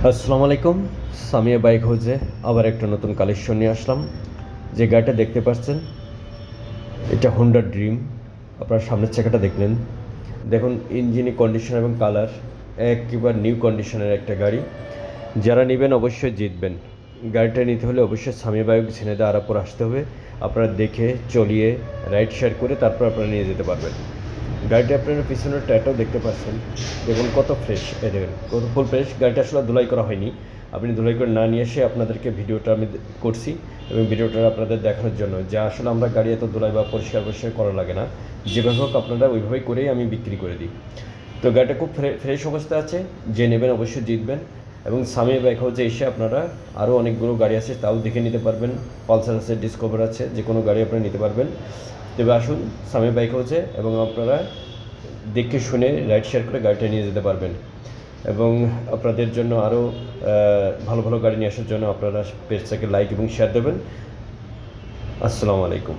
আসসালামু আলাইকুম। সামিয়া বাইক হাউজে আবার একটা নতুন কালেকশন নিয়ে আসলাম। যে গাড়িটা দেখতে পাচ্ছেন এটা হোন্ডা ড্রিম। আপনার সামনের চাকাটা দেখলেন, দেখুন ইঞ্জিনের কন্ডিশন এবং কালার একেবারে নিউ কন্ডিশনের একটা গাড়ি। যারা নেবেন অবশ্যই জিতবেন। গাড়িটা নিতে হলে অবশ্যই সামিয়া বাইক ঝিনাইদহ আরাপুর আসতে হবে। আপনারা দেখে চলিয়ে রাইড শেয়ার করে তারপর আপনারা নিয়ে যেতে পারবেন। গাড়িটা আপনারা পিছনের টায়ারটাও দেখতে পাচ্ছেন, দেখুন কত ফ্রেশ। এই দেখুন কত ফুল ফ্রেশ। গাড়িটা আসলে ধুলাই করা হয়নি, আপনি ধুলাই করে না নিয়ে এসে আপনাদেরকে ভিডিওটা আমি করছি এবং ভিডিওটা আপনাদের দেখানোর জন্য যে আসলে আমরা গাড়ি এত ধুলাই বা পরিষ্কার করা লাগে না, যেভাবে হোক আপনারা ওইভাবেই করেই আমি বিক্রি করে দিই। তো গাড়িটা খুব ফ্রেশ অবস্থা আছে, যে নেবেন অবশ্যই জিতবেন। এবং সামিয়া বাইক হাউসে এসে আপনারা আরও অনেকগুলো গাড়ি আছে তাও দেখে নিতে পারবেন। পালসার আছে, ডিসকভার আছে, যে কোনো গাড়ি আপনারা নিতে পারবেন। তবে আসুন সামিয়া বাইক হাউসে এবং আপনারা দেখে শুনে রাইড শেয়ার করে গাড়িটা নিয়ে যেতে পারবেন। এবং আপনাদের জন্য আরও ভালো ভালো গাড়ি নিয়ে আসার জন্য আপনারা পেজটাকে লাইক এবং শেয়ার দেবেন। আসসালামু আলাইকুম।